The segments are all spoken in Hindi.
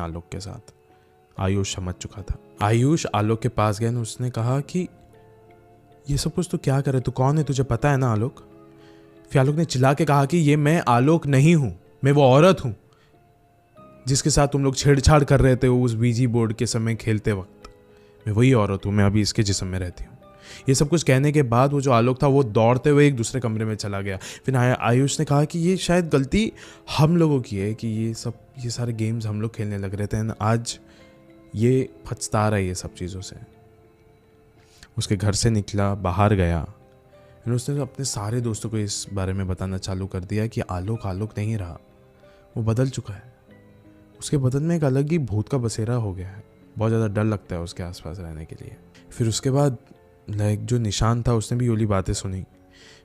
आलोक के साथ। आयुष समझ चुका था। आयुष आलोक के पास गया ना, उसने कहा कि ये सब कुछ तू क्या करे, तू कौन है, तुझे पता है ना आलोक। फिर आलोक ने चिल्ला के कहा कि ये मैं आलोक नहीं हूं, मैं वो औरत हूं जिसके साथ तुम लोग छेड़छाड़ कर रहे थे उस बीजी बोर्ड के समय खेलते वक्त। मैं वही औरत हूं, मैं अभी इसके जिस्म में रहती हूँ। ये सब कुछ कहने के बाद वो जो आलोक था वो दौड़ते हुए एक दूसरे कमरे में चला गया। फिर आयुष ने कहा कि ये शायद गलती हम लोगों की है कि ये सारे गेम्स हम लोग खेलने लग रहे थे ना, आज ये पछता रहा है ये सब चीज़ों से। उसके घर से निकला, बाहर गया, फिर उसने अपने सारे दोस्तों को इस बारे में बताना चालू कर दिया कि आलोक आलोक नहीं रहा, वो बदल चुका है। उसके बदन में एक अलग ही भूत का बसेरा हो गया है। बहुत ज़्यादा डर लगता है उसके आसपास रहने के लिए। फिर उसके बाद लाइक जो निशान था उसने भी योली बातें सुनी।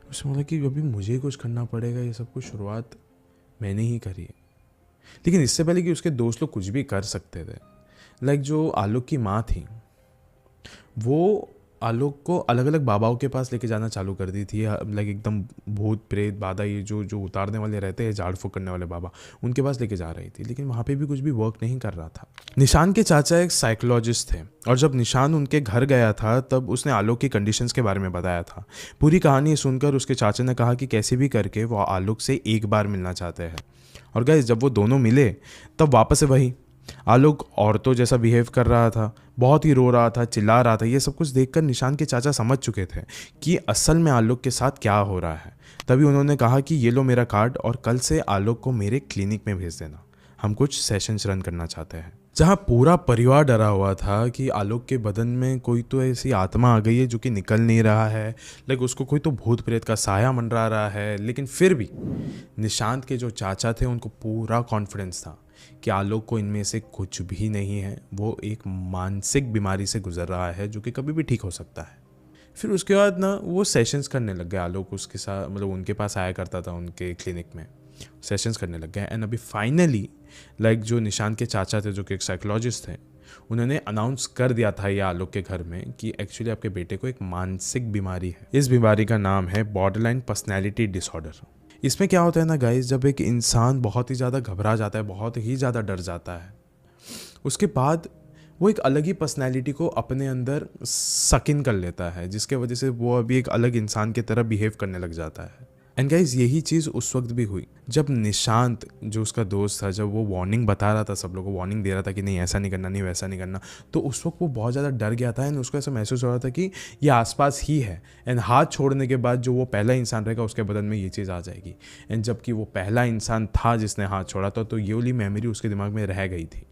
उसने बोला कि अभी मुझे ही कुछ करना पड़ेगा, ये सब कुछ शुरुआत मैंने ही करी है। लेकिन इससे पहले कि उसके दोस्त लोग कुछ भी कर सकते थे, लाइक जो आलोक की माँ थी वो आलोक को अलग अलग बाबाओं के पास लेके जाना चालू कर दी थी। लाइक एकदम भूत प्रेत बाधा, ये जो उतारने वाले रहते हैं, झाड़ फूक करने वाले बाबा, उनके पास लेके जा रही थी। लेकिन वहाँ पे भी कुछ भी वर्क नहीं कर रहा था। निशान के चाचा एक साइकोलॉजिस्ट थे और जब निशान उनके घर गया था तब उसने आलोक की कंडीशंस के बारे में बताया था। पूरी कहानी सुनकर उसके चाचा ने कहा कि कैसे भी करके वो आलोक से एक बार मिलना चाहते हैं। और गाइस, जब वो दोनों मिले तब वापस से वही आलोक औरतों जैसा बिहेव कर रहा था, बहुत ही रो रहा था, चिल्ला रहा था। ये सब कुछ देखकर निशान के चाचा समझ चुके थे कि असल में आलोक के साथ क्या हो रहा है। तभी उन्होंने कहा कि ये लो मेरा कार्ड और कल से आलोक को मेरे क्लिनिक में भेज देना, हम कुछ सेशंस रन करना चाहते हैं। जहाँ पूरा परिवार डरा हुआ था कि आलोक के बदन में कोई तो ऐसी आत्मा आ गई है जो कि निकल नहीं रहा है, लाइक उसको कोई तो भूत प्रेत का साया मंडरा रहा है। लेकिन फिर भी निशांत के जो चाचा थे उनको पूरा कॉन्फिडेंस था कि आलोक को इनमें से कुछ भी नहीं है, वो एक मानसिक बीमारी से गुजर रहा है जो कि कभी भी ठीक हो सकता है। फिर उसके बाद ना वो सेशंस करने लग गए। आलोक उसके साथ मतलब उनके पास आया करता था, उनके क्लिनिक में सेशंस करने लग गए। एंड अभी फाइनली लाइक जो निशान के चाचा थे जो कि एक साइकोलॉजिस्ट थे, उन्होंने अनाउंस कर दिया था ये आलोक के घर में कि एक्चुअली आपके बेटे को एक मानसिक बीमारी है। इस बीमारी का नाम है बॉर्डरलाइन पर्सनैलिटी डिसऑर्डर। इसमें क्या होता है ना गाइस, जब एक इंसान बहुत ही ज़्यादा घबरा जाता है, बहुत ही ज़्यादा डर जाता है, उसके बाद वो एक अलग ही पर्सनैलिटी को अपने अंदर सक इन कर लेता है, जिसके वजह से वो अभी एक अलग इंसान की तरह बिहेव करने लग जाता है। एंड गाइस, यही चीज़ उस वक्त भी हुई जब निशांत जो उसका दोस्त था, जब वो वार्निंग बता रहा था, सब लोगों को वार्निंग दे रहा था कि नहीं ऐसा नहीं करना, नहीं वैसा नहीं करना, तो उस वक्त वो बहुत ज़्यादा डर गया था। एंड उसको ऐसा महसूस हो रहा था कि ये आसपास ही है। एंड हाथ छोड़ने के बाद जो वो पहला इंसान रहेगा उसके बदन में ये चीज़ आ जाएगी। एंड जबकि वो पहला इंसान था जिसने हाथ छोड़ा था, तो ये वाली मेमोरी उसके दिमाग में रह गई थी।